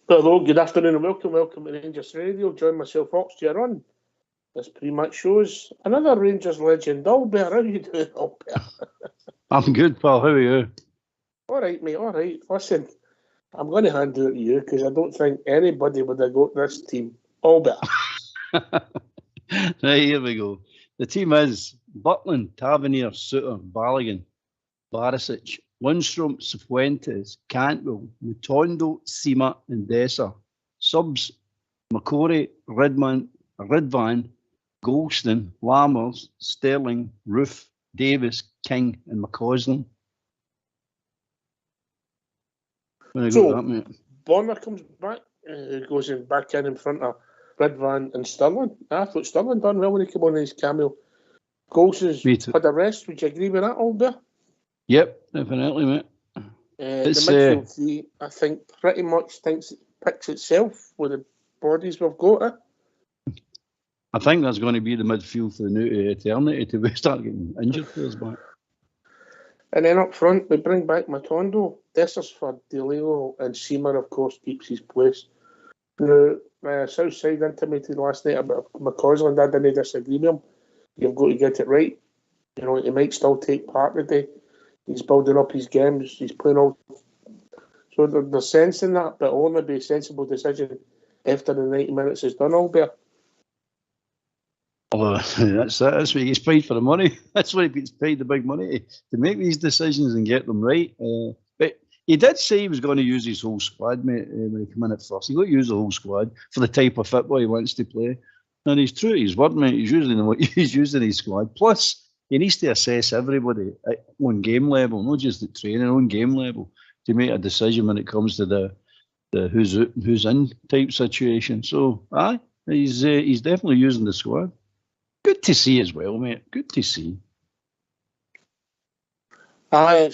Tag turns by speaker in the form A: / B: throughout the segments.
A: Hello, good afternoon and welcome to Rangers Radio. Join myself, Fox, to your run. This pre-match shows another Rangers legend, Albert. How are you doing, Albert?
B: I'm good, pal. How are you?
A: All right, mate, all right. Listen, I'm going to hand it to you because I don't think anybody would have got this team. Albert.
B: Right, here we go. The team is Butland, Tavernier, Suter, Balogun, Barisic, Lundstrom, Cifuentes, Cantwell, Mutondo, Sima and Dessa. Subs, McCory, Ridvan, Golston, Lammers, Sterling, Roof, Davis, King and McCausland.
A: So, Bonner comes back, goes back in front of Ridvan and Sterling. I thought Sterling done well when he came on his cameo. Golston's had a rest. Would you agree with that, Albert?
B: Yep, definitely, mate.
A: The midfield three, I think, pretty much picks itself with the bodies we've got.
B: I think that's going to be the midfield for the new eternity till we start getting injured players back.
A: And then up front, we bring back Matondo, Dessers for DeLeo, and Seamer, of course, keeps his place. Now, Southside intimated last night about McCausland. I didn't disagree with him. You've got to get it right. You know, he might still take part today. He's building up his games. He's playing all. So there's sense in that, but it'll only be a sensible decision after the 90 minutes is done, Albert.
B: Well, that's it. That's what he gets paid for the money. That's what he gets paid the big money to make these decisions and get them right. But he did say he was going to use his whole squad, mate, when he came in at first. He got to use the whole squad for the type of football he wants to play. And he's true to his word, mate. He's using his squad. Plus, he needs to assess everybody on game level, not just at training, on game level, to make a decision when it comes to the who's in type situation. So, he's definitely using the squad. Good to see as well, mate. Good to see.
A: Look,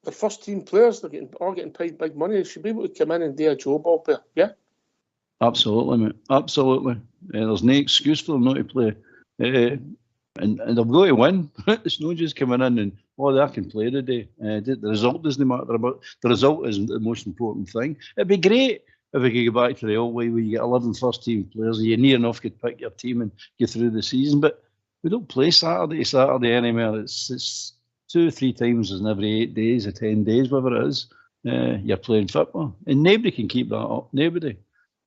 A: the first team players, they're all getting paid big money. They should be able to come in and do a job up there, yeah?
B: Absolutely, mate. Absolutely. There's no excuse for them not to play. And they've got to win. It's not just coming in and, they can play today. The result doesn't matter about. The result isn't the most important thing. It'd be great if we could go back to the old way where you get 11 first-team players and you near enough could pick your team and get through the season. But we don't play Saturday anymore. It's 2 or 3 times in every 8 days or 10 days, whatever it is. You're playing football. And nobody can keep that up. Nobody.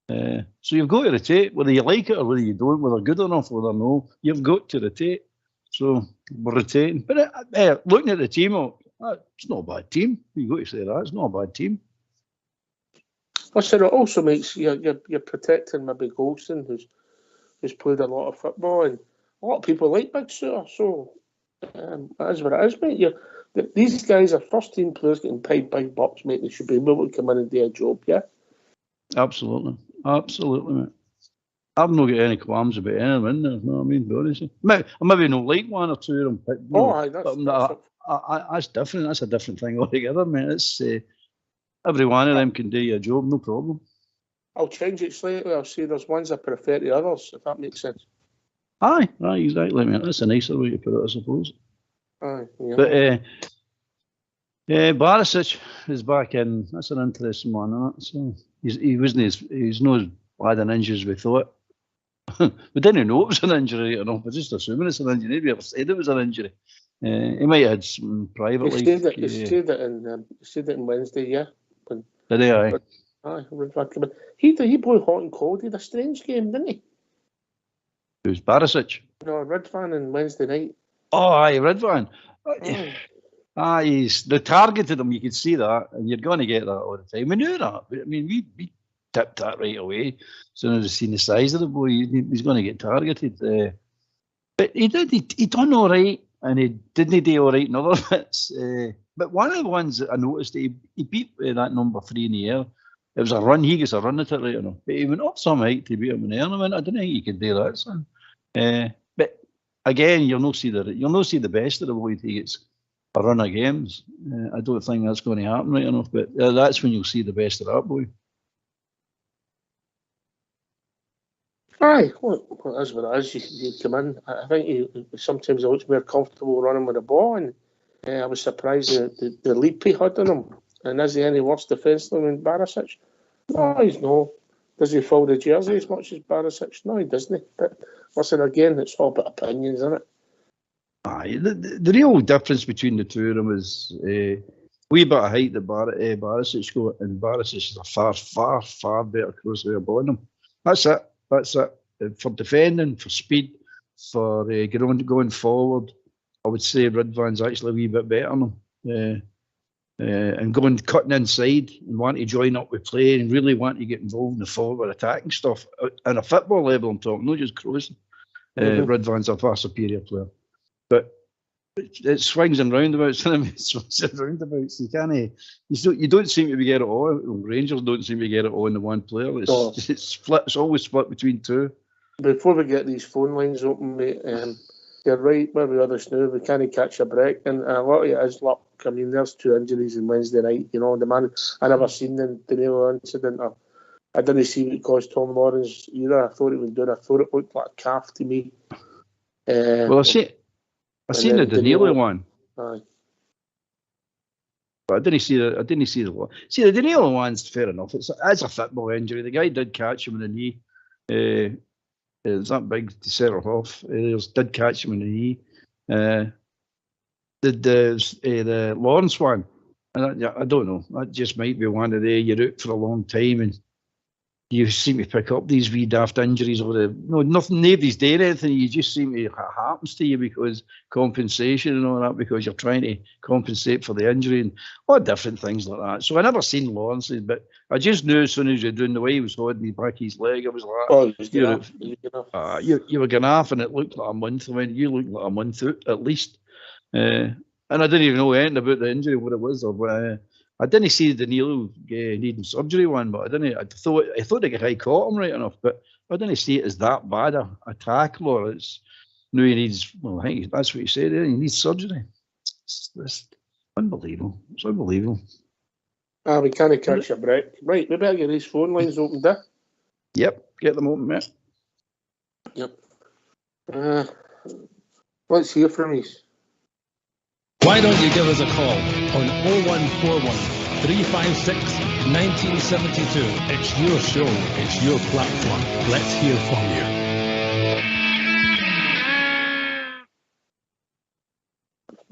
B: So you've got to rotate, whether you like it or whether you don't, whether good enough, whether no. You've got to rotate. So we're rotating. But looking at the team, it's not a bad team. You've got to say that. It's not a bad team.
A: Listen, it also makes you're protecting maybe Golston, who's played a lot of football, and a lot of people like Big Suter. So that is what it is, mate. These guys are first-team players getting paid big bucks, mate. They should be able to come in and do a job, yeah?
B: Absolutely, mate. I've not got any qualms about any of them in there, you know what I mean? Be honest. Maybe not like one or two of them. That's different. That's a different thing altogether, mate. It's every one of them can do your job, no problem.
A: I'll change it slightly. I'll say there's ones I prefer to others, if that makes sense.
B: Aye, exactly, mate. That's a nicer way to put it, I suppose.
A: Aye, yeah.
B: But Barisic is back in. That's an interesting one, isn't it? So he's not as bad an injury as we thought. We didn't know it was an injury or not. We're just assuming it's an injury. Nobody ever said it was an injury. He might have had some private. He
A: said it on Wednesday, yeah.
B: Did he? Aye.
A: He blew hot and cold. He had a strange game, didn't he?
B: Who's Barisic?
A: No, Ridvan on Wednesday night.
B: Oh, aye, Ridvan. They targeted him. You could see that, and you're going to get that all the time. We knew that. I mean, we tipped that right away. As soon as we seen the size of the boy, he's going to get targeted. But he did. He done all right, and he didn't do all right in other bits. But one of the ones that I noticed, he beat that number 3 in the air. It was a run. He gets a run at it right enough. But he went up some height to beat him in the air. I don't think he could do that, son. But again, you'll not see the best of the boy till he gets a run of games. I don't think that's going to happen right enough. But that's when you'll see the best of that boy.
A: Aye, well, that's what it is. You come in. I think he sometimes looks more comfortable running with the ball, and I was surprised the leap he had on him. And is he any worse defensively than Barisic? No, he's no. Does he fold the jersey as much as Barisic? No, he doesn't. But listen, again, it's all about opinions, isn't it?
B: Aye, the real difference between the two of them is wee bit of height that Barisic got, and Barisic is a far better crosshair ball than him. That's it. For defending, for speed, for going forward, I would say Ridvan's actually a wee bit better than him. And cutting inside and wanting to join up with play and really wanting to get involved in the forward attacking stuff on a football level, I'm talking, not just crossing. Ridvan's a far superior player. But it swings and roundabouts. It swings and roundabouts. You don't seem to be get it all. Rangers don't seem to get it all in the one player. It's split. It's always split between two.
A: Before we get these phone lines open, mate, you're right. Where we others now, we can't catch a break, and a lot of it is luck. I mean, there's 2 injuries on Wednesday night. You know, the man I never seen the Danilo incident. I didn't see what it caused Tom Lawrence either. I thought it was doing. I thought it looked like a calf to me.
B: Well, I seen the Danilo one.
A: Aye.
B: But I didn't see the one. See, the Danilo one's fair enough. It's a football injury. The guy did catch him in the knee. It's not big to set it off. Did catch him in the knee. The Lawrence one, and I don't know. That just might be one of you're out for a long time and you seem to pick up these wee daft injuries nobody's doing anything. You just seem to, it happens to you because compensation and all that, because you're trying to compensate for the injury and all different things like that. So I never seen Lawrence's, but I just knew as soon as you're doing the way he was holding back his leg, I was like, you were going off, and it looked like a month. I mean, you looked like a month out at least. And I didn't even know anything about the injury, what it was. I didn't see Danilo needing surgery one, but I thought the guy caught him right enough, but I didn't see it as that bad a tackle, or it's no, he needs. Well, I think that's what he said. He needs surgery. It's unbelievable. It's unbelievable.
A: We can't catch a break. Right, we better get these phone lines opened there.
B: Yep, get them open, mate.
A: Yep. Let's hear from you.
C: Why don't you give us a call on 0141 356 1972. It's your show, it's your platform. Let's hear from you.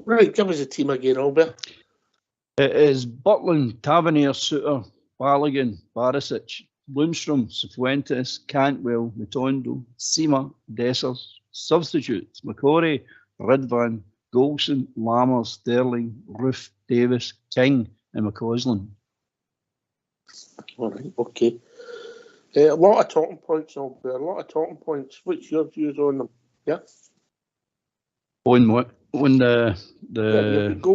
A: Right, give us a team again, Albert.
B: It is Butland, Tavernier, Suter, Balogun, Barisic, Lundstrom, Cifuentes, Cantwell, Matondo, Seamer, Dessers. Substitutes: McCorry, Ridvan, Golson, Lammers, Sterling, Roof, Davis, King, and McCausland.
A: All right, okay. A lot of talking points, Albert. A lot of talking points. What's your views on them? Yeah.
B: On what? On the
A: you've got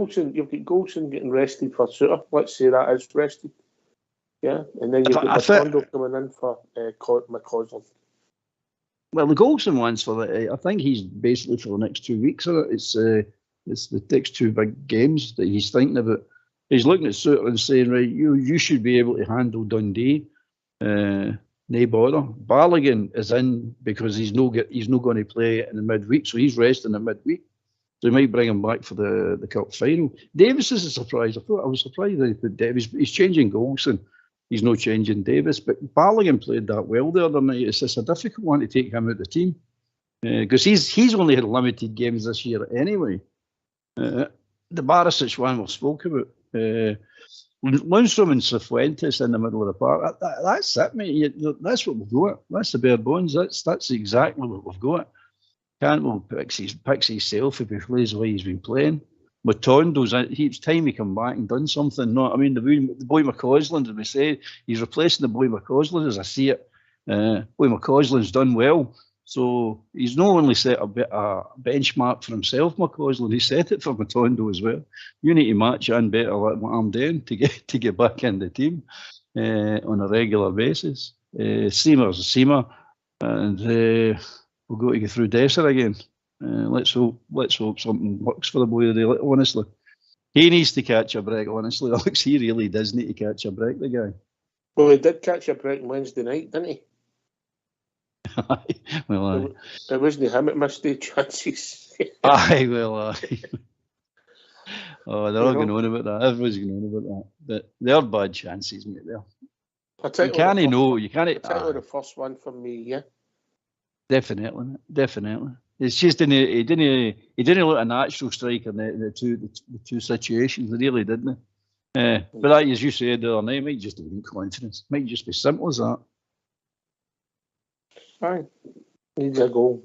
A: Golson getting rested for Suter. Let's say that is rested. Yeah, and then you've got Matondo coming in for McCausland.
B: Well, the Golson one's for I think he's basically for the next 2 weeks. It's the next 2 big games that he's thinking about. He's looking at Suter and saying, right, you should be able to handle Dundee. No bother. Balogun is in because he's not going to play in the midweek, so he's resting in midweek. So he might bring him back for the cup final. Davis is a surprise. I was surprised that he put Davis. He's changing Golson. He's not changing Davis, but Balogun played that well the other night. It's just a difficult one to take him out of the team because he's only had limited games this year anyway. The Barisic one we spoke about. Lundstrom and Cifuentes in the middle of the park. That's it, mate. That's what we've got. That's the bare bones. That's exactly what we've got. Cantwell picks himself if he plays the way he's been playing. Matondo's, it's time he come back and done something. No, I mean the boy McCausland, as we say, he's replacing the boy McCausland as I see it. Boy McCausland's done well, so he's not only set a benchmark for himself, McCausland, he set it for Matondo as well. You need to match on better like what I'm doing to get back in the team on a regular basis. Seamer's a Seamer, and we'll go to get through Desser again. Let's hope something works for the boy today. Honestly, he needs to catch a break. Honestly, Alex, he really does need to catch a break. The guy.
A: Well, he did catch a break Wednesday night, didn't he?
B: Well,
A: it wasn't him that missed the chances.
B: Aye, well, Oh, they're all going on about that. Everyone's going on about that. But they're bad chances, mate. There. You can't know. You can't.
A: Particularly the first one for me, yeah.
B: Definitely. It's just he didn't look a natural striker in the two situations. He really didn't. But that, as you said the other night, might just be coincidence. Might just be simple as that.
A: Aye, needs a goal.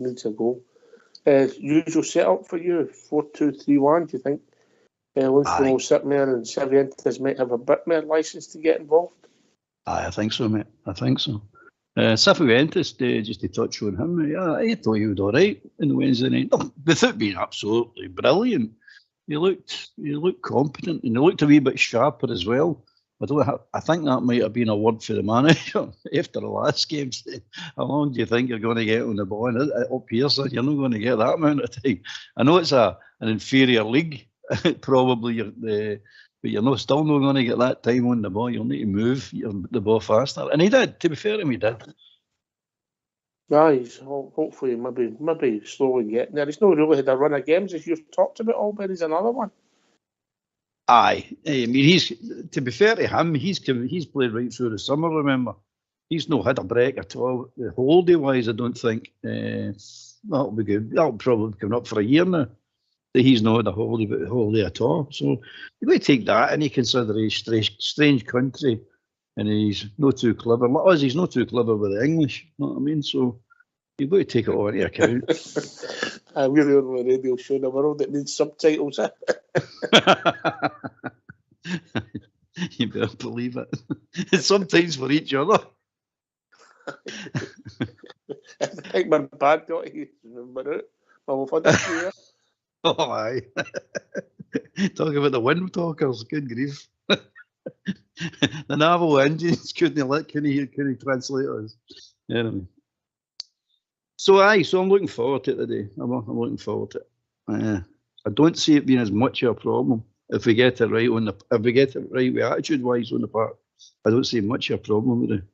A: Usual setup for you, 4-2-3-1. Do you think Lundstrom will sit there and Cervantes might have a bit more license to get involved?
B: Aye, I think so, mate. I think so. Cervantes, just to touch on him, I thought he was all right in the Wednesday night. Without being absolutely brilliant, he looked competent and he looked a wee bit sharper as well. I think that might have been a word for the manager after the last game. How long do you think you're going to get on the ball? And up here, so you're not going to get that amount of time. I know it's an inferior league, probably, but you're still not going to get that time on the ball. You'll need to move the ball faster. And he did, to be fair to him, he did.
A: He's hopefully maybe slowly getting there. He's not really had a run of games, as you've talked about, but he's another one.
B: Aye, I mean, he's, to be fair to him, he's played right through the summer, remember. He's not had a break at all. Holiday-wise, I don't think. That'll be good. That'll probably be coming up for a year now. That he's not had a holiday at all. So you've got to take that into consideration. Strange country, and he's not too clever. Like us, he's not too clever with the English, you know what I mean? So you've got to take it all into account.
A: We're the only radio show in the world that needs subtitles.
B: You better believe it. It's sometimes for each other.
A: I think my bad got to remember it. Well, we've had that here.
B: Oh, aye. Talk about the wind talkers, good grief. The naval engines couldn't translate us. Anyway. So I'm looking forward to it today. I'm looking forward to it. I don't see it being as much of a problem if we get it right with attitude-wise on the park. I don't see much of a problem with it.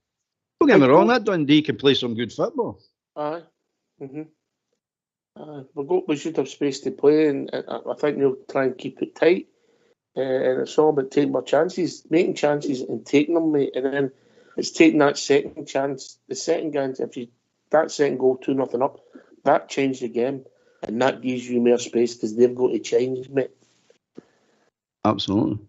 B: Don't get me wrong, that Dundee can play some good football.
A: Aye. We should have space to play, and I think they'll try and keep it tight. And it's all about taking more chances, making chances and taking them, mate. And then it's taking that second chance. The second chance, that second goal 2-0 up, that changed the game, and that gives you more space because they've got to change, mate. Absolutely.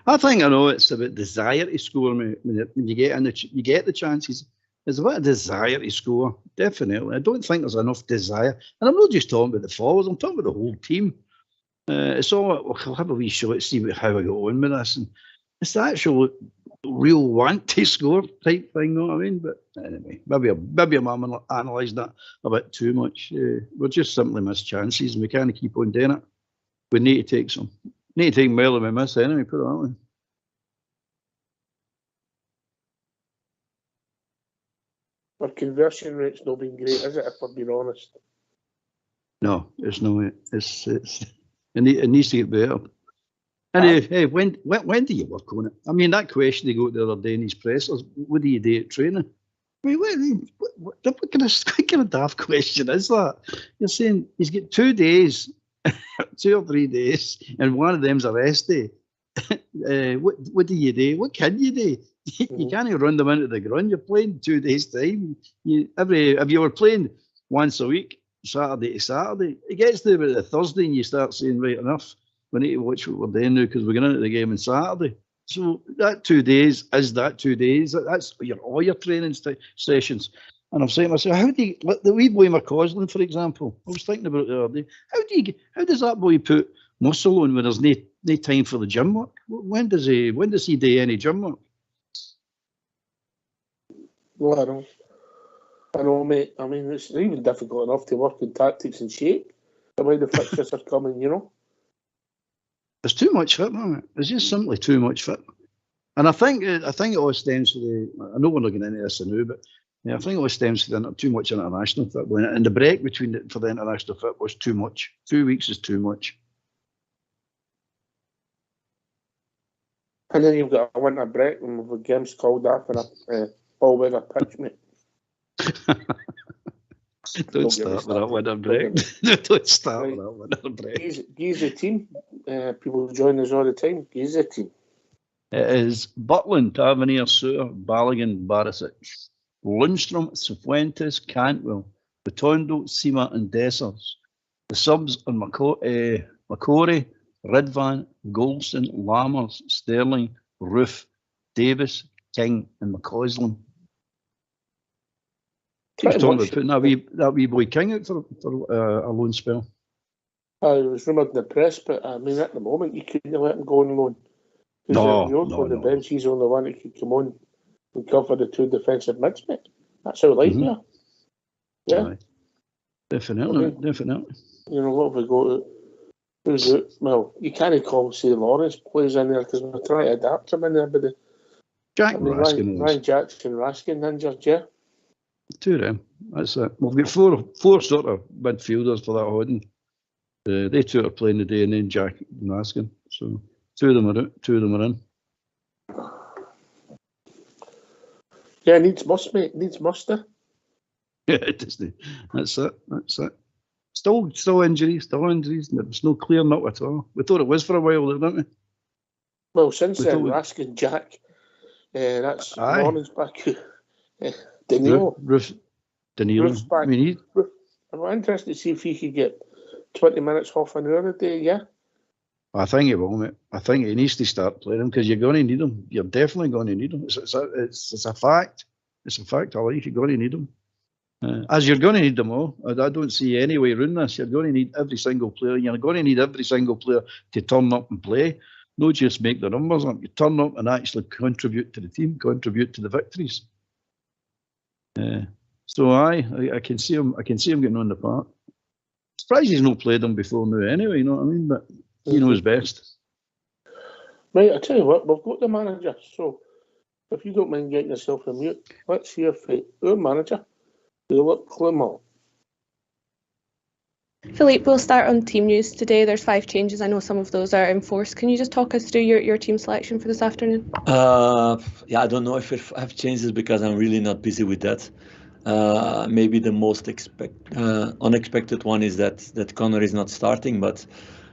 B: I think it's about desire to score, mate. When you get the chances. There's a bit of desire to score, definitely. I don't think there's enough desire, and I'm not just talking about the forwards. I'm talking about the whole team. It's all we'll have a wee shot, see how I go on with this, and it's the actual real want to score type thing, you know what I mean? But anyway, maybe I'm analysing that a bit too much. We're just simply missed chances, and we can't keep on doing it. We need to take some. We need to take more than we miss anyway, put it that way.
A: Our conversion rate's not been great, is it, if we're being honest?
B: No, it's not. It needs to get better. And hey, when do you work on it? I mean, that question they got the other day in his pressers, what do you do at training? I mean, what kind of daft question is that? You're saying he's got 2 days, 2 or 3 days, and one of them's a rest day. What do you do? What can you do? You can't run them into the ground. You're playing 2 days' time. If you were playing once a week, Saturday to Saturday, it gets to about the Thursday and you start saying, right, enough. We need to watch what we're doing now because we're going into the game on Saturday. So that 2 days is that 2 days. That's all your training sessions. And I'm saying to myself, how do you, the wee boy McCausland, for example, I was thinking about it the other day. How does that boy put muscle on when there's no time for the gym work? When does he do any gym work?
A: Well, I know, mate. I mean, it's even difficult enough to work in tactics and shape. The way the fixtures are coming, you know.
B: There's too much fitness, mate. There's just simply too much fitness. And I think it all stems from I know we're not getting into this now, but yeah, I think it all stems from too much international football. And the break for the international football was too much. 2 weeks is too much.
A: And then you've got a winter break and the game's called after a all-weather pitch, mate.
B: Don't start with that winter break. Don't start with that winter break.
A: He's the team. people join us all the time. He's a team.
B: It is Butland, Tavernier, Suter, Balogun, Barisic, Lundstrom, Cifuentes, Cantwell, Batondo, Sima and Dessers. The subs are McCory, Ridvan, Goldston, Lammers, Sterling, Roof, Davis, King and McCausland. Keeps talking about putting that wee boy King out for a loan spell.
A: It was rumoured in the press, but I mean at the moment you couldn't let him go on loan.
B: No.
A: The bench, he's the only one that could come on and cover the two defensive mids, mate. That's how light we are. Yeah.
B: Aye. Definitely.
A: You know, what have we got? Who's it? Well, you can't call, say, Lawrence plays in there because we're trying to adapt him in there, but Ryan Jackson, Raskin, injured, yeah.
B: Two of them. That's it. We've got four sort of midfielders for that holding. They two are playing today, and then Jack and Raskin. So two of them are out. Two of them are in.
A: Yeah, needs must, mate. Needs muster.
B: Yeah, it doesn't. That's it. Still injuries. There's no clear nut at all. We thought it was for a while, didn't we?
A: Well, since then, Raskin, Jack, that's Lawrence back. Danilo.
B: Danilo's back. I mean,
A: I'm interested to see if he could get 20 minutes, half an hour a day, yeah?
B: I think he will, mate. I think he needs to start playing him because you're going to need him. You're definitely going to need him. It's a fact. It's a fact, Ali. You're going to need him. As you're going to need them all. I don't see any way around this. You're going to need every single player. You're going to need every single player to turn up and play. Not just make the numbers up. You turn up and actually contribute to the team, contribute to the victories. So I can see him. I can see him getting on the park. Surprised he's not played them before now. Anyway, you know what I mean. But he knows best.
A: Right, I tell you what, we've got the manager. So if you don't mind getting yourself a mute, let's hear from our manager, Philip Clement.
D: Philippe, we'll start on team news today. There's 5 changes. I know some of those are enforced. Can you just talk us through your team selection for this afternoon?
E: I don't know if I have changes because I'm really not busy with that. Maybe the most unexpected one is that Connor is not starting. But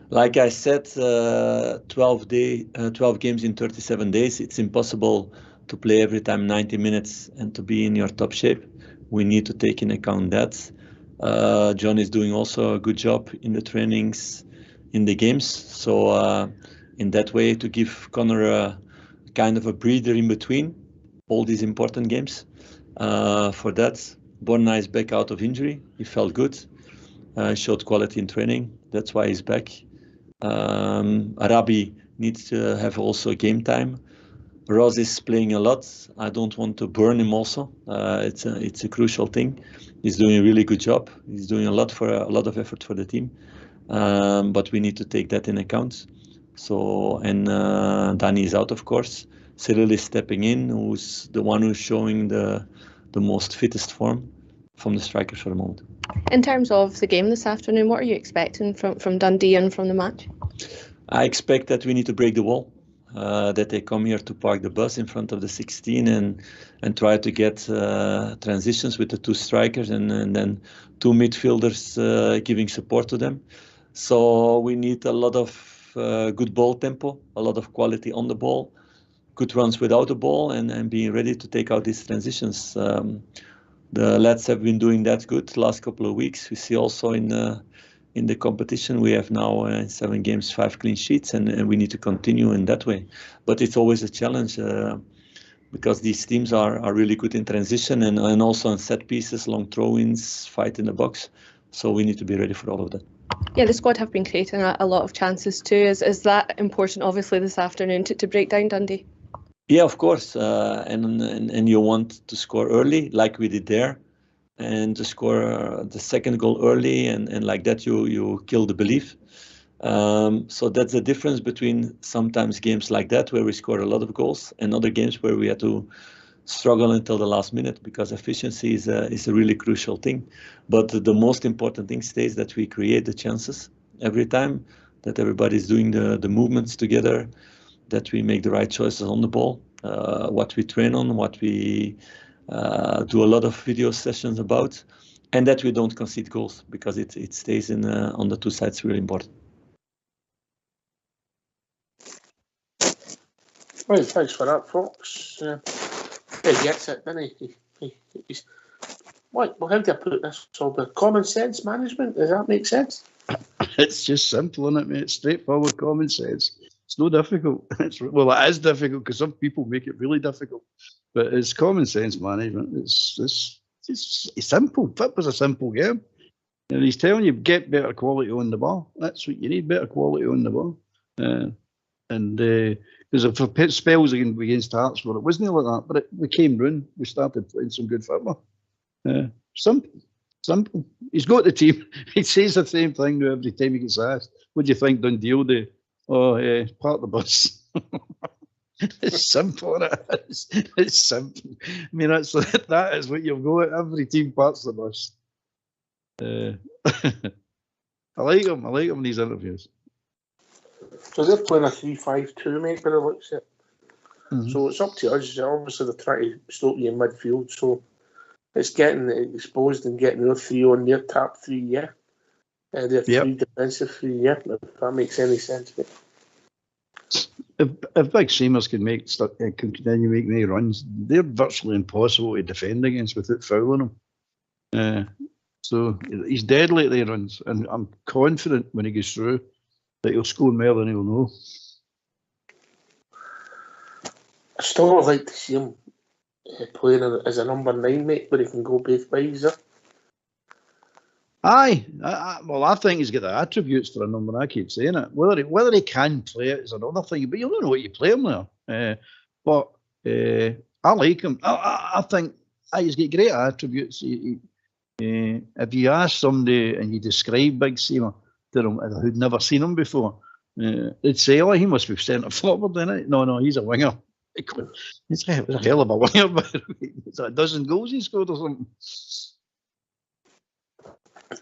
E: like I said, 12 games in 37 days. It's impossible to play every time 90 minutes and to be in your top shape. We need to take in account that. John is doing also a good job in the trainings, in the games. So in that way, to give Connor a kind of a breather in between all these important games. For that, Borna is back out of injury. He felt good, showed quality in training. That's why he's back. Arabi needs to have also game time. Ross is playing a lot. I don't want to burn him also. It's a crucial thing. He's doing a really good job. He's doing a lot of effort for the team. But we need to take that in account. So, and Dani is out, of course. Cyril is stepping in, who's the one who's showing the most fittest form from the strikers for the moment.
D: In terms of the game this afternoon, what are you expecting from Dundee and from the match?
E: I expect that we need to break the wall. That they come here to park the bus in front of the 16 and try to get transitions with the 2 strikers and then 2 midfielders giving support to them. So we need a lot of good ball tempo, a lot of quality on the ball, good runs without the ball, and being ready to take out these transitions. The lads have been doing that good the last couple of weeks. We see also in the competition we have now in 7 games 5 clean sheets, and we need to continue in that way. But it's always a challenge because these teams are really good in transition and also on set pieces, long throw-ins, fight in the box. So we need to be ready for all of that.
D: Yeah, the squad have been creating a lot of chances too. Is that important, obviously, this afternoon to break down Dundee?
E: Yeah, of course. And you want to score early, like we did there, and to score the second goal early, and like that you kill the belief. So that's the difference between sometimes games like that where we score a lot of goals and other games where we had to struggle until the last minute, because efficiency is a really crucial thing. But the most important thing stays that we create the chances every time, that everybody's doing the movements together, that we make the right choices on the ball, what we train on, what we do a lot of video sessions about, and that we don't concede goals, because it stays on the 2 sides really important.
A: Right, thanks for that, folks. He gets it, doesn't he? He's, what? Well, how do I put this? So the common sense management, does that make sense?
B: It's just simple, isn't it, mate? Straightforward common sense. It's no difficult. Well, it is difficult because some people make it really difficult. But it's common sense management. It's simple. Football's a simple game. And he's telling you, get better quality on the ball. That's what you need, better quality on the ball. Because for spells against Hearts where it wasn't like that, but we came round, we started playing some good football. Simple. He's got the team. He says the same thing every time he gets asked. What do you think Dundee will do? Oh, park the bus. It's simple. It's simple. I mean, that is what you'll go at. Every team parks the bus. I like him in these interviews.
A: So they're playing a 3-5-2, mate, by the looks of it.
B: Mm-hmm.
A: So it's up to us. Obviously, they're trying to stop you in midfield, so it's getting exposed and getting their three on their top three, yeah. Their three defensive three, yeah, if that makes any sense. Mate.
B: If big seamers can continue making any runs, they're virtually impossible to defend against without fouling them. So he's deadly at the runs, and I'm confident when he goes through that he'll score more than he'll know.
A: I still would like to see him playing as a number 9, mate, but he can go both ways.
B: Aye, well, I think he's got the attributes for a number. I keep saying it. Whether he can play it is another thing, but you don't know what you play him there. But I like him. I think he's got great attributes. If you ask somebody and you describe Big Seamer to them who'd never seen him before, they'd say, "Oh, he must be centre forward, isn't it?" No, he's a winger. He's a hell of a winger, but it's a dozen goals he scored or something.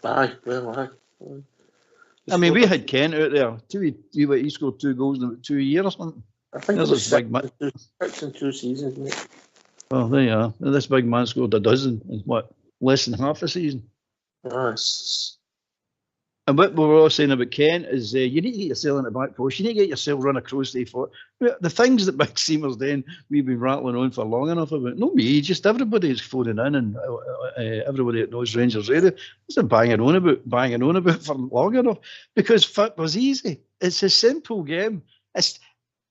A: Aye, well, aye.
B: I mean, we had Kent out there. He scored 2 goals in about 2 years or something.
A: I think it was 6 in 2 seasons, mate.
B: Well, there you are. This big man scored a dozen in what, less than half a season.
A: Nice.
B: And what we were all saying about Kent is you need to get yourself in the back post. You need to get yourself run across the foot. The things that Big Seamer's doing, we've been rattling on for long enough about. No me, just everybody is phoning in and everybody that knows Rangers Radio has been banging on about for long enough because football's easy. It's a simple game.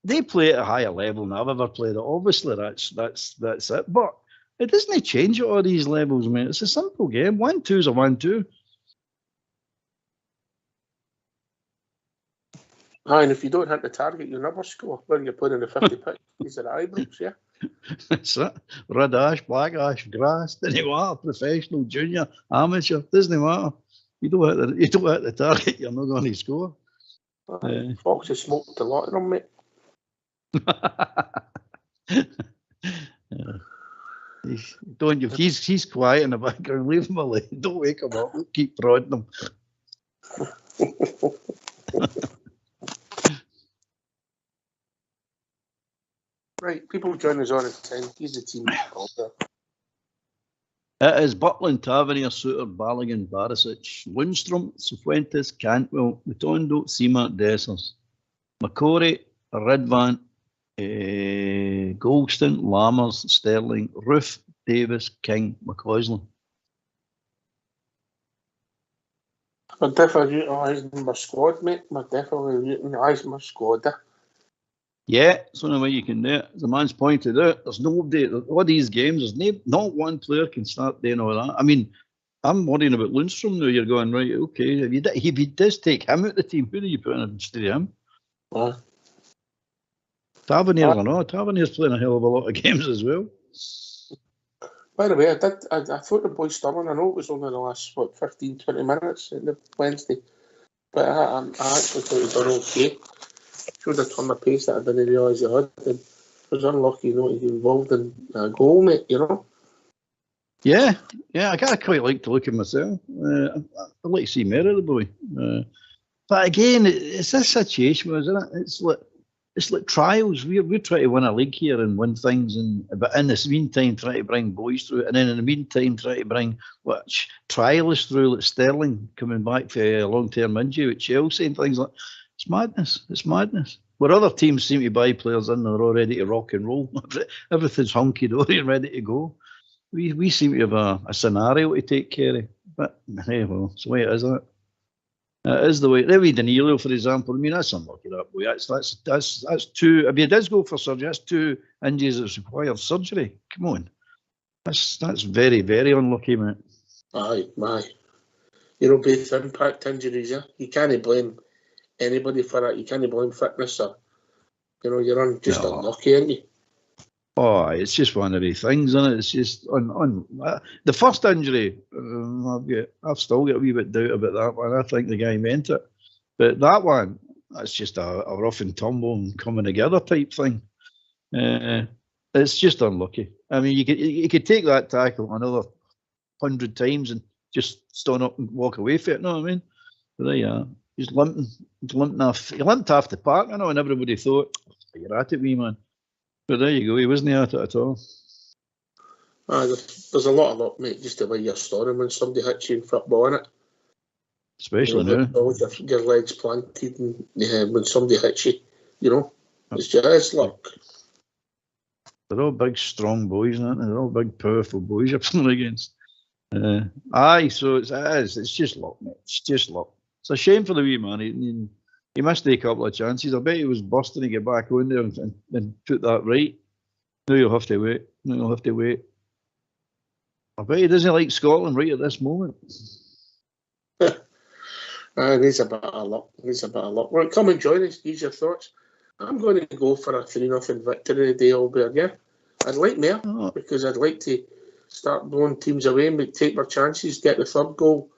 B: They play at a higher level than I've ever played it. Obviously, that's it. But it doesn't change at all these levels, mate. It's a simple game. 1-2's a 1-2.
A: Aye, and if you don't hit the target, you never score. When you're playing in the 50 pitch, these are Ibrox, yeah?
B: That's it. Red ash, black ash, grass, doesn't matter. Professional, junior, amateur, doesn't matter. You don't hit the target, you're not going to score.
A: Fox has smoked a lot of them, mate.
B: He's quiet in the background. Leave him alone. Don't wake him up. Keep prodding him.
A: Right, people join us on at 10. He's the team.
B: It is Butland, Tavernier, Suter, Balogun, Barisic, Lundstrom, Cifuentes, Cantwell, Matondo, Seamer, Dessers, McCory, Redvan, Goldston, Lammers, Sterling, Roof, Davis, King, McCausland.
A: I'm definitely utilising my squad, mate. I'm definitely utilising my squad.
B: Yeah, it's the only way you can do it. As the man's pointed out, there's nobody, all these games, not one player can start doing all that. I mean, I'm worrying about Lundstrom now. You're going, right, okay, if he does take him out of the team, who do you put in instead of him? Tavernier's playing a hell of a lot of games as well.
A: By the way, I thought the boy Stirling, I know it was only the last, 15, 20 minutes in the Wednesday, but I actually thought he'd done okay. Showed a ton of pace that I didn't realise he had, and was unlucky not to get involved in a goal, mate, you know?
B: Yeah, I quite like to look at myself. I'd like to see more of the boy. But again, it's this situation, isn't it? It's like trials. We're trying to win a league here and win things, but in this meantime, trying to bring boys through, and then in the meantime, trying to bring trialists through, like Sterling coming back for a long-term injury with Chelsea and things like that. It's madness. Where other teams seem to buy players in, they're all ready to rock and roll. Everything's hunky-dory and ready to go. We seem to have a scenario to take care of. But, hey, well, it's the way it is, isn't it? It is the way. Maybe Danilo, for example. I mean, that's unlucky, that boy. That's two. If he does go for surgery, that's 2 injuries that require surgery. Come on. That's very, very unlucky, mate.
A: Aye, both impact injuries, yeah. You can't blame anybody for that. You can't blame fitness or, you're just unlucky, aren't you?
B: Oh, it's just one of the things, isn't it? It's just the first injury. I've still got a wee bit doubt about that one. I think the guy meant it, but that one, that's just a rough and tumble and coming together type thing. It's just unlucky. I mean, you could take that tackle another 100 times and just stand up and walk away from it. You know what I mean? But there you are. He's limping off. He limped half the park, and everybody thought, "You're at it, wee man." But there you go. He wasn't at it at all.
A: There's a lot of luck, mate, just the way you're storing when somebody hits you in football, innit?
B: Especially now.
A: Your legs planted, and when somebody hits you, it's just luck.
B: They're all big, strong boys, aren't they? They're all big, powerful boys you're playing against. So it's just luck, mate. It's just luck. It's a shame for the wee man. He missed a couple of chances. I bet he was bursting to get back on there and put that right. Now you'll have to wait. I bet he doesn't like Scotland right at this moment.
A: Needs a bit of luck. Well, come and join us. Use your thoughts. I'm going to go for a 3-0 victory today, Albert. Yeah, I'd like more because I'd like to start blowing teams away and take our chances, get the third goal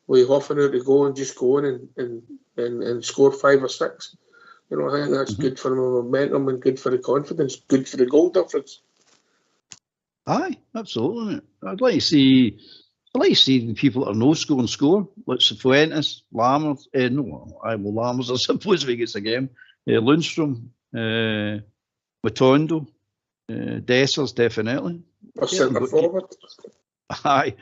A: with half an hour to go and just go in and score 5 or 6. I think that's good for the momentum and good for the confidence, good for the goal difference. Aye,
B: absolutely. I'd like to see the people that are no score, like Cifuentes, Lammers. Lammers, I suppose, if he gets a game. Lundstrom, Matondo, Dessers, definitely.
A: Or centre forward.
B: Aye,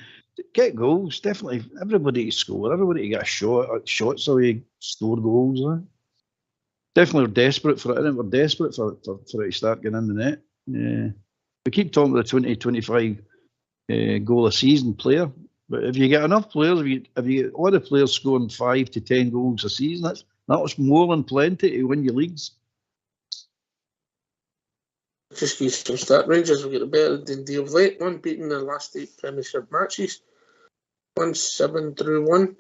B: get goals, definitely. Everybody to score, everybody to get a shot, shots away, store goals. Definitely, we're desperate for it. I think we're desperate for it to start getting in the net. We keep talking about the 20-25 goal a season player, but if you get enough players, if you get all the players scoring 5 to 10 goals a season, that's more than plenty to win your leagues.
A: Just use some stat. Rangers will get a better than deal of late. Unbeaten in the last 8 Premiership matches. 7-1.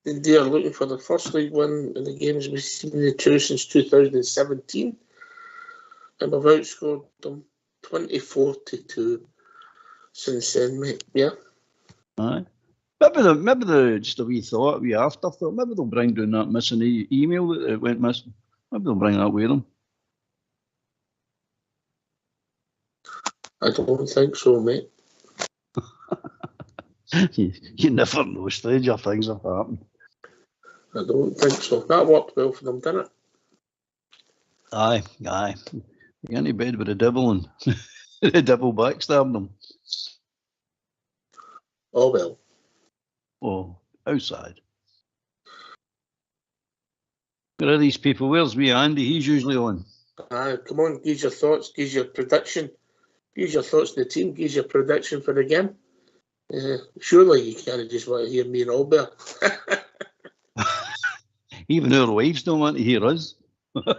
A: They are looking for the first league win in the games we've seen the two since 2017. And we've outscored them 24-2 since then, mate. Yeah.
B: Aye. Maybe the just a wee thought, a wee afterthought. Maybe they'll bring down that missing email that went missing. Maybe they'll bring that with them.
A: I don't think so, mate.
B: You never know. Stranger things have happened.
A: I don't think so. That worked well for them, didn't it?
B: Aye. You get into bed with the devil and the devil backstabbing them.
A: Oh, well.
B: Oh, outside. Where are these people? Where's wee Andy? He's usually on.
A: Come on, give your thoughts, give your prediction. Give your thoughts to the team, give your prediction for the game. Surely you can't just want to hear me and Albert.
B: Even our wives don't want to hear us.
A: They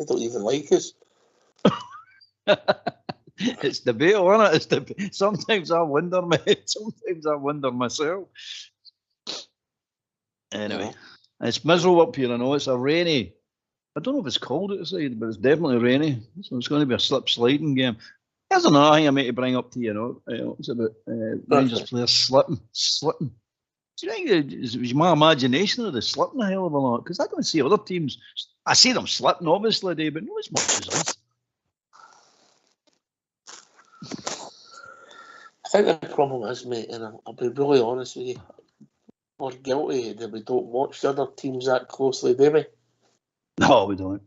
A: don't even like us.
B: It's debatable, isn't it? Sometimes I wonder, mate. Sometimes I wonder myself. Anyway, it's miserable up here. I know it's a rainy. I don't know if it's cold outside, but it's definitely rainy. So it's going to be a slip-sliding game. There's another thing I meant to bring up to you. It's about Rangers players slipping. Do you think it was my imagination or the slipping a hell of a lot? Because I don't see other teams. I see them slipping, obviously, but not as much as us.
A: I think the problem is, mate, and I'll be really honest with you, we're guilty that we don't watch the other teams that closely, do we?
B: No, we don't.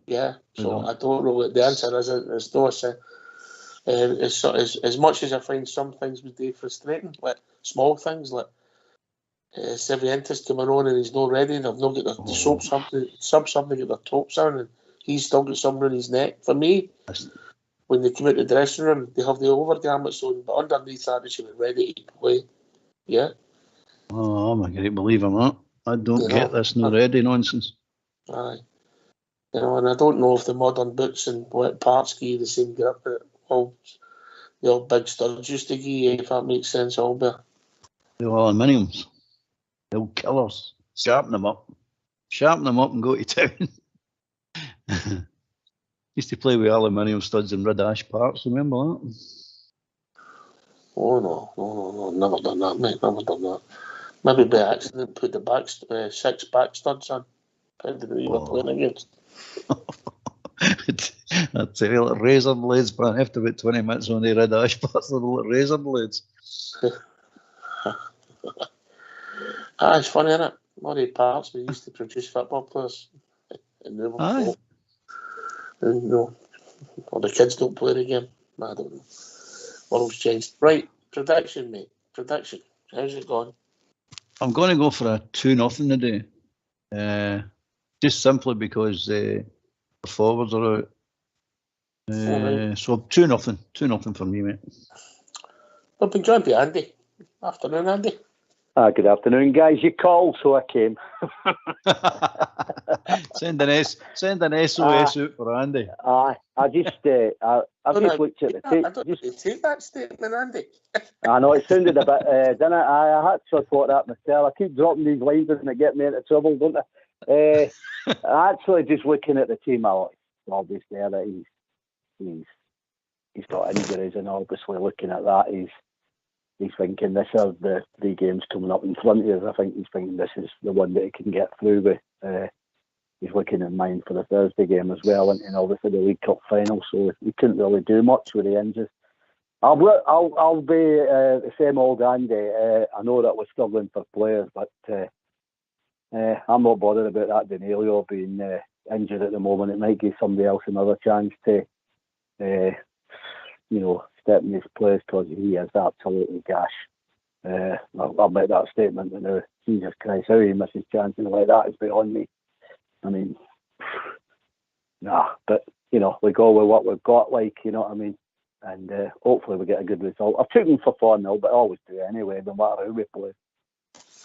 A: Yeah, I don't know what the answer is. It's no sin. As much as I find some things we do frustrating, like small things, like Sevientis coming on and he's not ready. They've not got the subs haven't got their tops on, and he's still got something in his neck. For me, when they come out the dressing room, they have the overgarments on, but underneath that, they should be ready to play. Yeah.
B: Oh, I'm a great believer in that. I don't get this no ready nonsense.
A: Aye. And I don't know if the modern boots and wet parts give you the same grip that all the old big studs used to give you, if that makes sense, Albert.
B: The aluminiums. They'll kill us. Sharpen them up and go to town. Used to play with aluminium studs and red ash parts, remember that?
A: Oh no, never done that, mate, never done that. Maybe by accident put the 6 back studs on, depending on who you were playing against.
B: I tell you, little razor blades, but after about 20 minutes on the red ash parts, the little razor blades.
A: It's funny, isn't it? All the parts we used to produce football players. And they were and or the kids don't play the game. I don't know. World's changed. Right, prediction, mate. Prediction. How's it going?
B: I'm going to go for a 2-0 today. Just simply because the forwards are out. So 2-0. 2-0 for me, mate.
A: I've been joined by Andy. Afternoon, Andy.
F: Good afternoon, guys. You called, so I came.
B: Send an SOS out for Andy.
F: I just looked at the tape.
A: I don't take that statement, Andy.
F: I know it sounded a bit, didn't it? I actually thought that myself. I keep dropping these lines and they get me into trouble, don't I? Actually, just looking at the team, obviously that he's got injuries, and obviously looking at that, he's thinking this is the 3 games coming up in front of us. I think he's thinking this is the one that he can get through with. He's looking in mind for the Thursday game as well, and obviously the League Cup final. So he couldn't really do much with the injuries. I'll be the same old Andy. I know that we're struggling for players, but I'm not bothered about that Danilo being injured at the moment. It might give somebody else another chance to, step in his place, because he is absolutely gash. I'll make that statement now. Jesus Christ, how he misses chances like that is beyond me. I mean, but we go with what we've got, you know what I mean, and hopefully we get a good result. I've taken for 4-0, but I always do anyway, no matter who we play.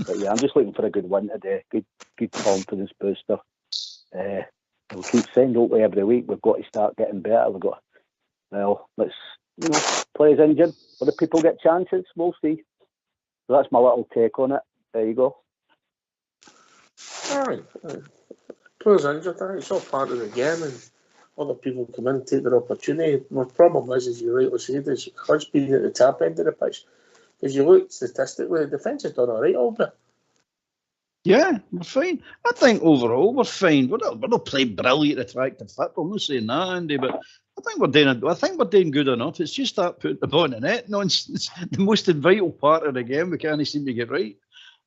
F: But yeah, I'm just looking for a good win today, good confidence booster. We'll keep saying, don't we, every week we've got to start getting better. Let's players injured, other people get chances. We'll see. So that's my little take on it. There you go.
A: All right. Players injured, it's all part of the game, and other people come in and take their opportunity. My problem is, as you rightly said, is us being at the top end of the pitch. Because you look statistically, the defence has done all right, Albert.
B: Yeah, we're fine. I think overall we're fine. We're not playing brilliant, attractive football. I'm not saying that, Andy, but I think we're doing good enough. It's just that putting the ball in the net nonsense. The most vital part of the game we can't seem to get right.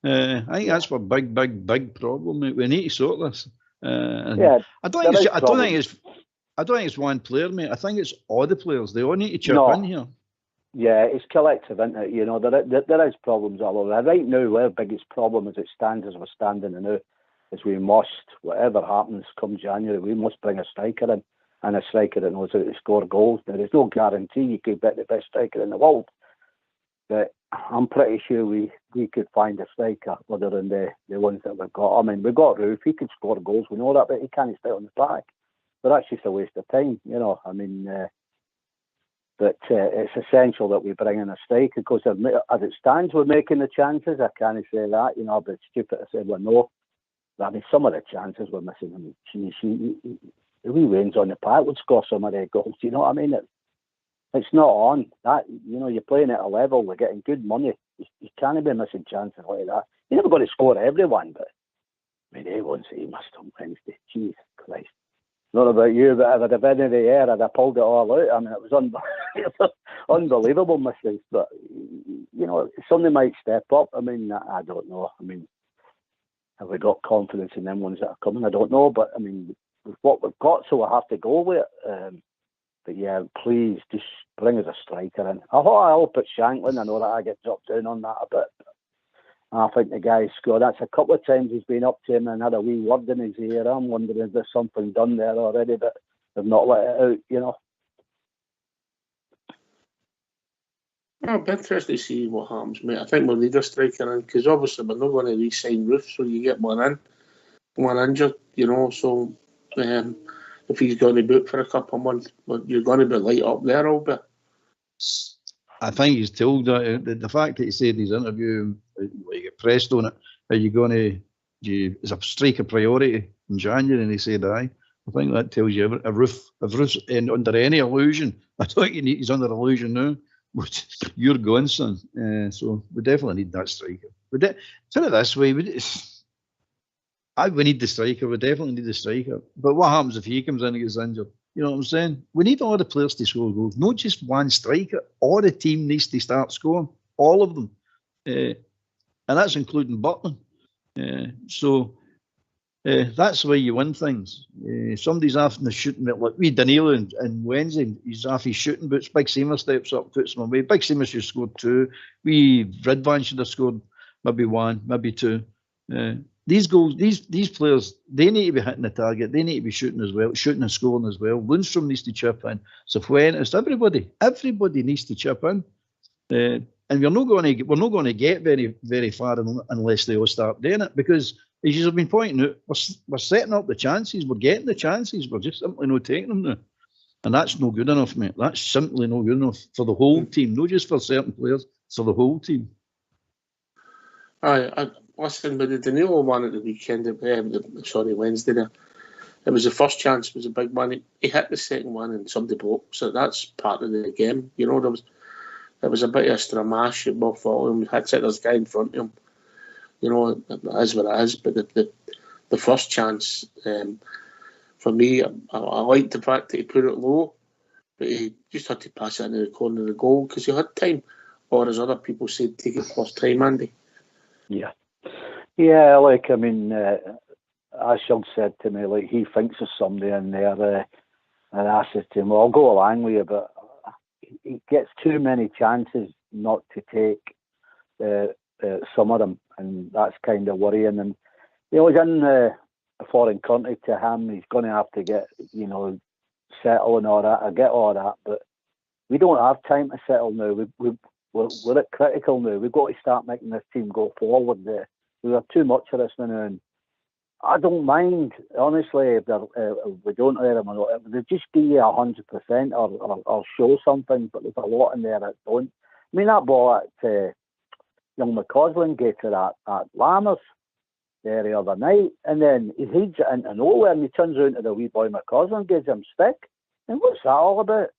B: I think that's our big problem, mate. We need to sort this. I don't think it's one player, mate. I think it's all the players. They all need to chip in here.
F: Yeah, it's collective, isn't it? There is problems all over. Right now, our biggest problem as it stands, as we're standing now, is we must, whatever happens come January, we must bring a striker in, and a striker that knows how to score goals. Now, there's no guarantee you could get the best striker in the world, but I'm pretty sure we could find a striker other than the ones that we've got. I mean, we've got Roof, he could score goals, we know that, but he can't stay on the back. But that's just a waste of time, I mean... But it's essential that we bring in a striker, because as it stands, we're making the chances. I can't say that, but it's stupid to say no. I mean, some of the chances we're missing. I mean, the wee Wayne's on the park would score some of their goals. You know what I mean? It's not on. That you're playing at a level, we're getting good money. You can't be missing chances like that. You're never going to score everyone, but I mean, everyone say he missed on Wednesday. Jesus Christ. Not about you, but if I'd have been in the air, I'd have pulled it all out. I mean, it was unbelievable misses. But, somebody might step up. I mean, I don't know. I mean, have we got confidence in them ones that are coming? I don't know. But, I mean, with what we've got, so I have to go with it. But, yeah, please, just bring us a striker in. I hope it's Shanklin. I know that I get dropped down on that a bit. I think the guy's scored. That's a couple of times he's been up to him and had a wee word in his ear. I'm wondering if there's something done there already, but they've not let it out, you know.
A: I'll be interested to see what happens, mate. I think we'll need a striker in, because obviously we're not going to re-sign Roof, so you get one injured, you know. So if he's going to boot for a couple of months, well, you're going to be light up there a bit.
B: I think he's told the fact that he said in his interview, you get pressed on it, are you going to, is a striker priority in January? And he said, aye. I think that tells you if Roof's under any illusion, I don't think he's under illusion now. But you're going, son. So we definitely need that striker. Put it this way, we need the striker. We definitely need the striker. But what happens if he comes in and gets injured? You know what I'm saying? We need all the players to score goals, not just one striker. All the team needs to start scoring, all of them, and that's including Butland. That's the way you win things. Somebody's after the shooting, like we Danilo and Wednesday, he's off his shooting boots. Big Seamer steps up, puts him away. Big Seamer should have scored 2. We Redvan should have scored maybe 1, maybe 2. These goals, these players, they need to be hitting the target. They need to be shooting as well, shooting and scoring as well. Lundstrom needs to chip in. Cifuentes, everybody needs to chip in. And we're not going to get very, very far unless they all start doing it, because as you've been pointing out, we're setting up the chances, we're getting the chances, we're just simply not taking them now. And that's no good enough, mate. That's simply not good enough for the whole team, not just for certain players, for the whole team.
A: Aye, listen, but the Danilo one at the weekend, Wednesday there, it was the first chance, it was a big one. He hit the second one and somebody broke, so that's part of the game. You know, there was a bit of a stramash at both of him. Hits it, there's a guy in front of him. You know, it is what it is. But the first chance, for me, I liked the fact that he put it low, but he just had to pass it into the corner of the goal because he had time. Or as other people said, take it plus time, Andy.
F: Yeah. Yeah, like, I mean, Ashog said to me, like, he thinks of somebody in there, and I said to him, well, I'll go along with you, but he gets too many chances not to take some of them, and that's kind of worrying. And you know, he's in a foreign country. To him, he's going to have to get, you know, settle and all that. I get all that, but we don't have time to settle now. We're at critical now. We've got to start making this team go forward. We have too much of this now, and I don't mind, honestly, if we don't hear them or not. If they just give you 100% or show something, but there's a lot in there that don't. I mean, that ball at young McCausland gave to that Lammers there the other night, and then he heads it into nowhere, and he turns around to the wee boy McCausland, gives him stick. And what's that all about?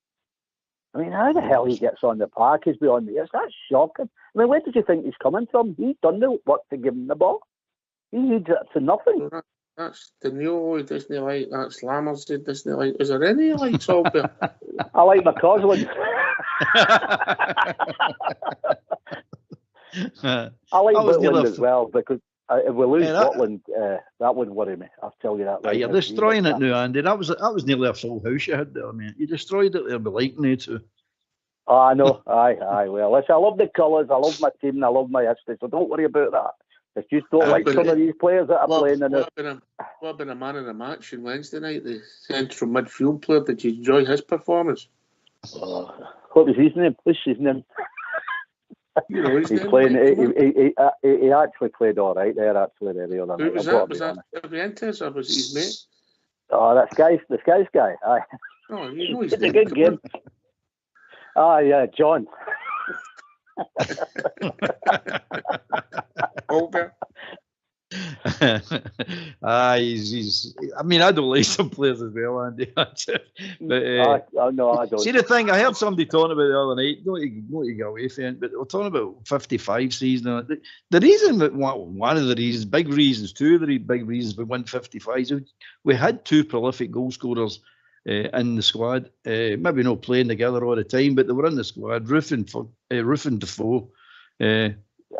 F: I mean, how the hell he gets on the park is beyond me. That's shocking. I mean, where did you think he's coming from? He's done the work to give him the ball. He needs it to nothing.
A: That's Danilo, he doesn't like. That's Lammers, he doesn't like. Is there any likes out there?
F: I like McCausland. I like Butland as well, because if we lose Butland, that wouldn't worry me. I'll tell you that. Right,
B: you're destroying it now, Andy. That was nearly a full house you had there, man. You destroyed it there, but like me too.
F: I know. Aye. Well, listen, I love the colours. I love my team. And I love my history. So don't worry about that. If you don't like some of these players that are playing in it.
A: What about a man of the match on Wednesday night? The central midfield player. Did you enjoy his performance?
F: What was his name? What's his name?
A: You know,
F: he's playing. He actually played all right there. Actually, the other night.
A: Who was that? Was that Orientes or was it his mate?
F: Oh, that's the Skies guy. Aye.
A: Oh, you know his
F: it's
A: name.
F: a good game. Yeah, John.
A: Over.
B: He's. I mean, I don't like some players as well, Andy. But
F: no, I don't.
B: See the thing, I heard somebody talking about the other night. Not to get away from it, but they were talking about 55 season. The reason that one of the reasons, big reasons, two of the big reasons we won 55 is we had 2 prolific goal scorers in the squad. Maybe not playing together all the time, but they were in the squad. Roof and Defoe.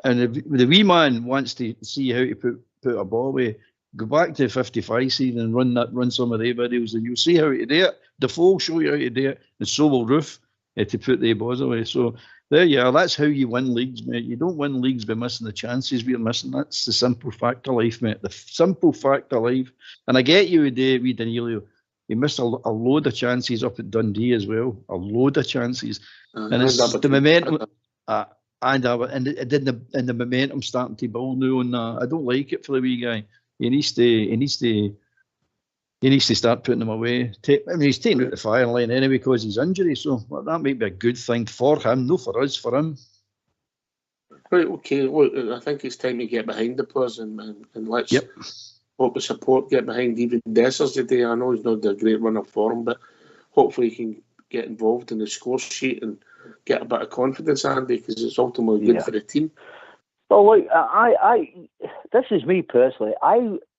B: And if the wee man wants to see how to put a ball away, go back to 55 season and run some of their videos, and you'll see how to do it. Defoe will show you how to do it, and so will Roof to put their balls away. So There you are. That's how you win leagues, mate. You don't win leagues by missing the chances we're missing. That's the simple fact of life, mate. The simple fact of life. And I get you with Danilo. He missed a load of chances up at Dundee as well. A load of chances. And it's the momentum. And the momentum starting to build now. And I don't like it for the wee guy. He needs to start putting them away. He's taking out the fire line anyway because of his injury, so that might be a good thing for him, no for us, for him.
A: Right, okay. Look, I think it's time to get behind the players and let's hope the support get behind even Dessers today. I know he's not a great runner for him, but hopefully he can get involved in the score sheet and get a bit of confidence, Andy, because it's ultimately good for the team.
F: Well, look, this is me personally.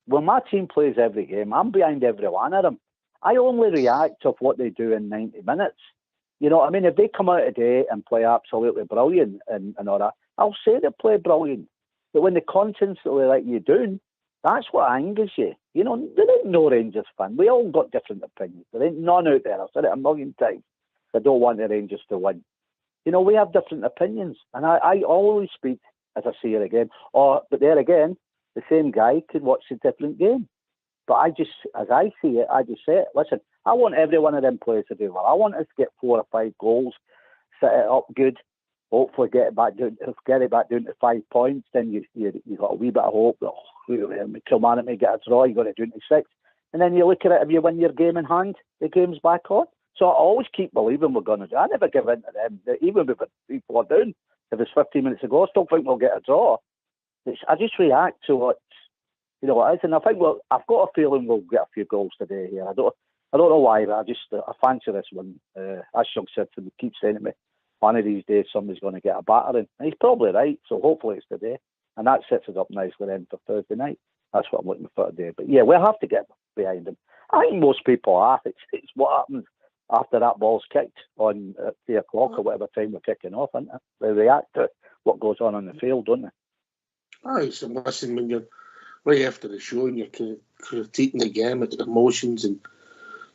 F: When my team plays every game, I'm behind every one of them. I only react to what they do in 90 minutes. You know what I mean? If they come out today and play absolutely brilliant and all that, I'll say they play brilliant. But when they constantly let you down, that's what angers you. You know, there ain't no Rangers fan. We all got different opinions. There ain't none out there. I've said it a million times. I don't want the Rangers to win. You know, we have different opinions. And I always speak, as I say it again, but there again, the same guy could watch a different game. But as I see it, I just say it. Listen, I want every one of them players to do well. I want us to get 4 or 5 goals, set it up good, hopefully get it back down to 5 points. Then you got a wee bit of hope that Kilmarnock may get a draw. You got it down to 6, and then you look at it. If you win your game in hand, the game's back on. So I always keep believing we're going to do. I never give in to them. Even if it's 3-4 down, if it's 15 minutes to go, I still think we'll get a draw. I just react to what it is, and I think I've got a feeling we'll get a few goals today here. I don't know why, but I fancy this one. As Shug said to me, keep saying to me, one of these days somebody's going to get a battering, and he's probably right. So hopefully it's today, and that sets us up nicely then for Thursday night. That's what I'm looking for today. But yeah, we'll have to get behind him. I think most people are. It's what happens after that ball's kicked on at 3 o'clock or whatever time we're kicking off, isn't it? They react to what goes on the field, don't they?
A: Aye, so listen, when you're right after the show and you're critiquing the game at emotions and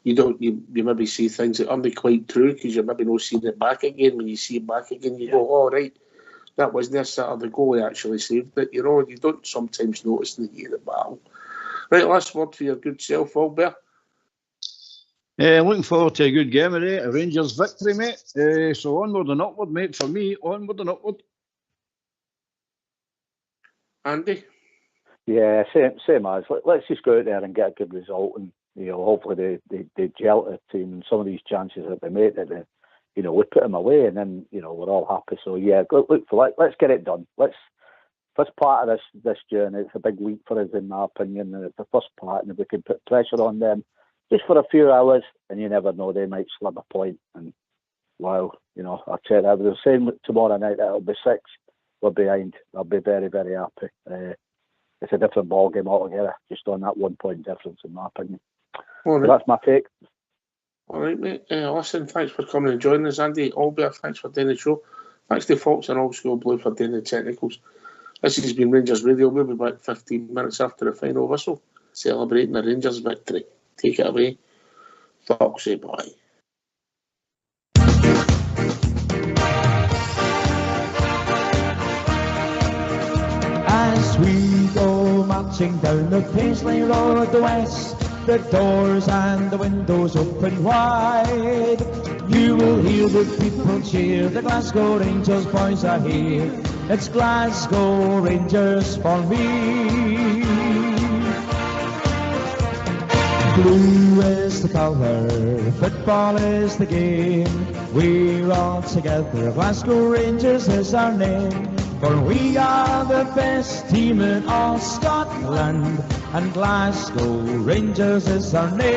A: you maybe see things that aren't quite true because you're maybe not seeing it back again. When you see it back again, you go, oh, right, that wasn't this Saturday goal, he actually saved it. You know, you don't sometimes notice in the heat of battle. Right, last word for your good self, Albert.
B: Looking forward to a good game today, a Rangers victory, mate. So onward and upward, mate. For me, onward and upward.
A: Andy?
F: Yeah, same as. Let's just go out there and get a good result, and hopefully they gel the team. And some of these chances that they make, that we put them away, and then we're all happy. So yeah, look for let's get it done. First part of this journey. It's a big week for us, in my opinion, and it's the first part. And if we can put pressure on them just for a few hours, and you never know, they might slip a point. And wow, I'll tell you, the same tomorrow night. It'll be 6. We're behind. I'll be very, very happy. It's a different ball game altogether, just on that 1 point difference, in my opinion.
A: All right.
F: So that's my take.
A: All right, mate. Listen, thanks for coming and joining us, Andy. Albert, thanks for doing the show. Thanks to Fox and Old School Blue for doing the technicals. This has been Rangers Radio. We'll be back 15 minutes after the final whistle, celebrating the Rangers victory. Take it away. Foxy boy.
G: As we go marching down the Paisley Road west, the doors and the windows open wide, you will hear the people cheer, the Glasgow Rangers boys are here. It's Glasgow Rangers for me. Blue is the colour, football is the game. We're all together, Glasgow Rangers is our name. For we are the best team in all Scotland, and Glasgow Rangers is our name.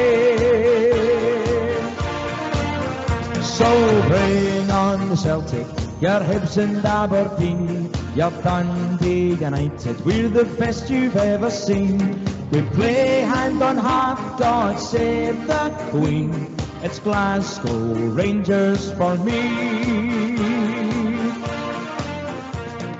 G: So bring on the Celtic, your Hibs and Aberdeen, your Dundee United, we're the best you've ever seen. We play hand on heart, God save the Queen. It's Glasgow Rangers for me.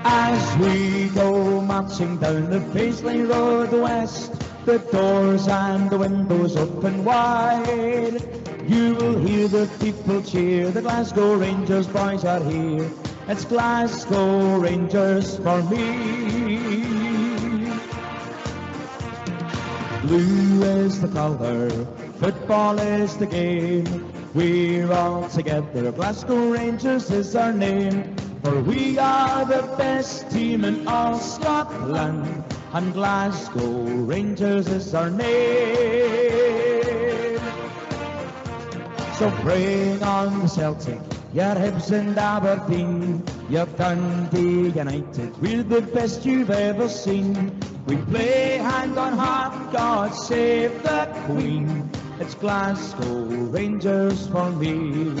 G: As we go marching down the Paisley Road west, the doors and the windows open wide, you will hear the people cheer, the Glasgow Rangers boys are here. It's Glasgow Rangers for me. Blue is the colour, football is the game. We're all together, Glasgow Rangers is our name. For we are the best team in all Scotland, and Glasgow Rangers is our name. So bring on the Celtic, your Hibs and Aberdeen, your Dundee United, we're the best you've ever seen. We play hand on heart, God save the Queen. It's Glasgow Rangers for me.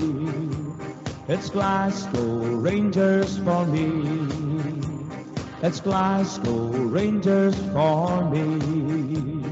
G: It's Glasgow Rangers for me. It's Glasgow Rangers for me.